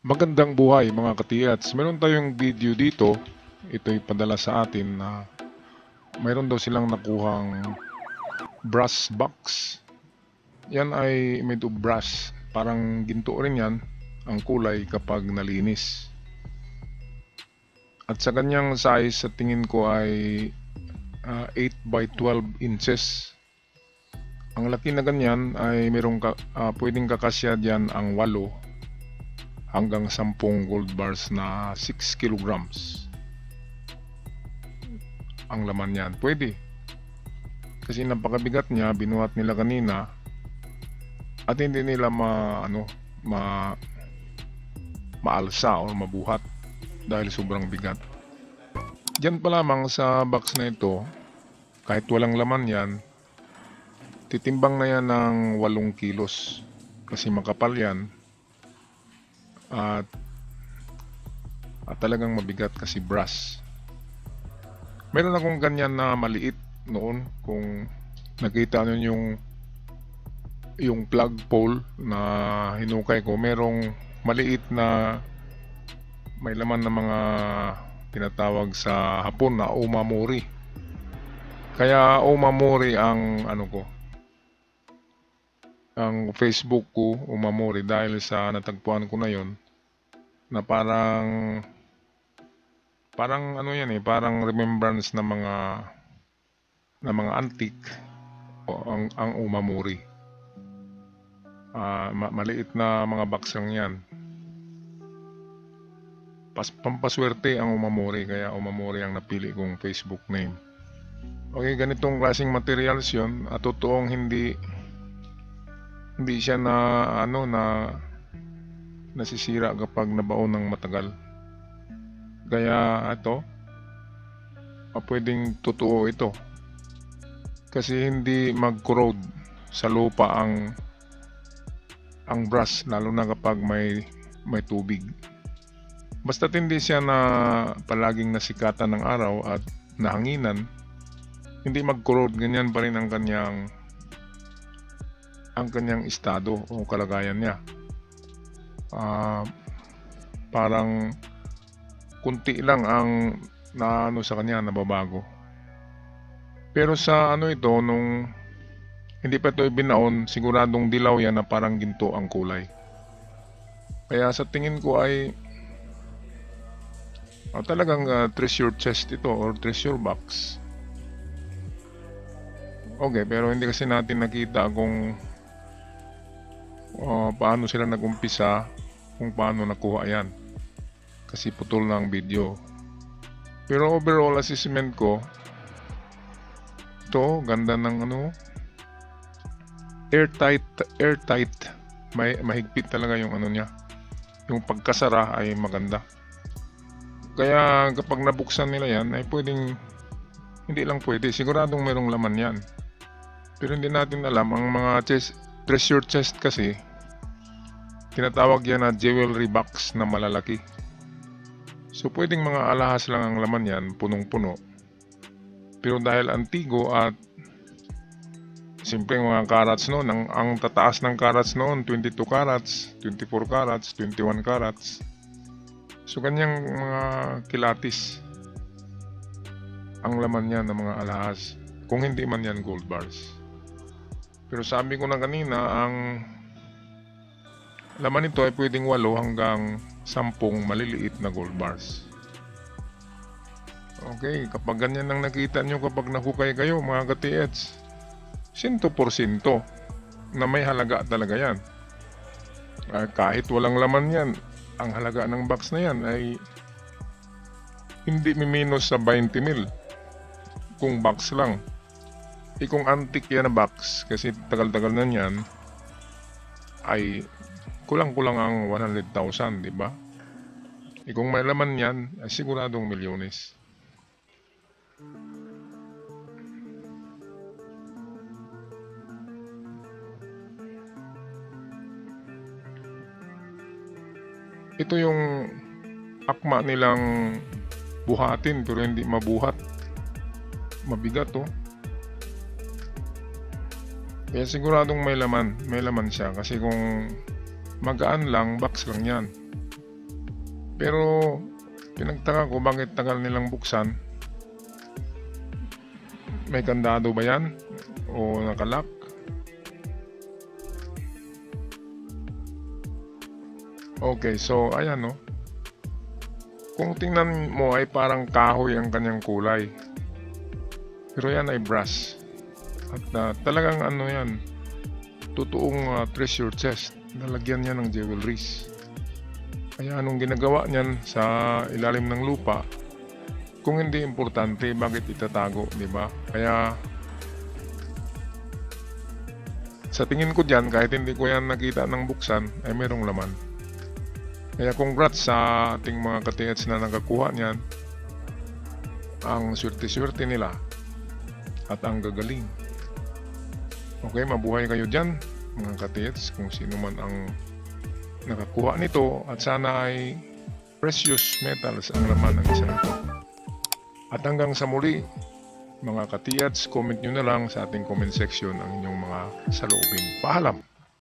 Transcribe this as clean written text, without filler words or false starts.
Magandang buhay mga katiyats. Meron tayong video dito. Ito'y padala sa atin na mayroon daw silang nakuhang brass box. Yan ay made of brass. Parang ginto rin yan ang kulay kapag nalinis. At sa kanyang size sa tingin ko ay 8 by 12 inches. Ang laki na ganyan ay pwedeng kakasya dyan ang 8 hanggang 10 gold bars na 6 kilograms ang laman yan. Pwede kasi napakabigat niya, binuhat nila kanina at hindi nila maalsa o mabuhat dahil sobrang bigat. Diyan pa lamang sa box na ito, kahit walang laman yan, titimbang na yan ng 8 kilos kasi makapal yan. At talagang mabigat kasi brass. Meron akong ganyan na maliit noon, kung nakita nyo yung plug pole na hinukay ko, merong maliit na may laman na mga tinatawag sa Hapon na omamori. Kaya omamori ang ang Facebook ko, umamori, dahil sa natagpuan ko na yon na parang parang remembrance na mga antique o ang umamori. Maliit na mga box lang yan. Pampaswerte ang umamori, kaya umamori ang napili kong Facebook name. Okay, ganitong klaseng materials yon at totoong hindi siya nasisira kapag nabaon ng matagal. Kaya pwedeng totoo ito kasi hindi mag-corrode sa lupa ang brass, lalo na kapag may tubig. Basta't hindi siya na palaging nasikatan ng araw at nahanginan, hindi mag-corrode. Ganyan pa rin ang kanyang estado o kalagayan niya. Parang kunti lang ang sa kanya, nababago. Pero sa ito, nung hindi pa ito ibinaon, siguradong dilaw yan na parang ginto ang kulay. Kaya sa tingin ko ay talagang treasure chest ito or treasure box. Okay, pero hindi kasi natin nakita kung paano sila nag-umpisa, kung paano nakuha yan kasi putol na ang video. Pero overall assessment ko, ito ganda ng airtight, mahigpit talaga yung niya, yung pagkasara ay maganda. Kaya kapag nabuksan nila yan ay siguradong merong laman yan, pero hindi natin alam. Ang mga treasure chest kasi tinatawag yan na jewelry box na malalaki. So pwedeng mga alahas lang ang laman yan, punong-puno. Pero dahil antigo at siyempre mga carats noon, ang tataas ng carats noon 22 carats, 24 carats, 21 carats. So kanyang mga kilatis ang laman yan ng mga alahas, kung hindi man yan gold bars. Pero sabi ko na kanina, ang laman nito ay pwedeng 8 hanggang 10 maliliit na gold bars. Okay, kapag ganyan ang nakita nyo kapag nahukay kayo mga ka-TH, 100% na may halaga talaga yan. Kahit walang laman yan, ang halaga ng box na yan ay hindi miminus sa 20 mil kung box lang. Kung antique yan na box, kasi tagal-tagal na yan, ay kulang-kulang ang 100,000, di ba? Kung may laman yan, ay siguradong milyones. Ito yung akma nilang buhatin pero hindi mabuhat. Mabigat Kaya siguradong may laman siya, kasi kung magaan lang, box lang yan. Pero pinagtaka ko bakit tagal nilang buksan. May kandado ba yan? O nakalak? Okay, so ayan no. Kung tingnan mo ay parang kahoy ang kanyang kulay. Pero yan ay brass. At talagang ano yan, totoong treasure chest. Nalagyan niya ng jewelries. Kaya anong ginagawa niyan sa ilalim ng lupa? Kung hindi importante, bakit itatago, di ba? Kaya sa tingin ko diyan, kahit hindi ko yan nakita ng buksan, ay merong laman. Kaya congrats sa ating mga ka-TH na nakakuha niyan. Ang swerte-swerte nila at ang gagaling. Okay, mabuhay kayo dyan mga ka-TH kung sino man ang nakakuha nito, at sana ay precious metals ang laman ng isang ito. At hanggang sa muli mga ka-TH, comment nyo na lang sa ating comment section ang inyong mga saloobin. Paalam!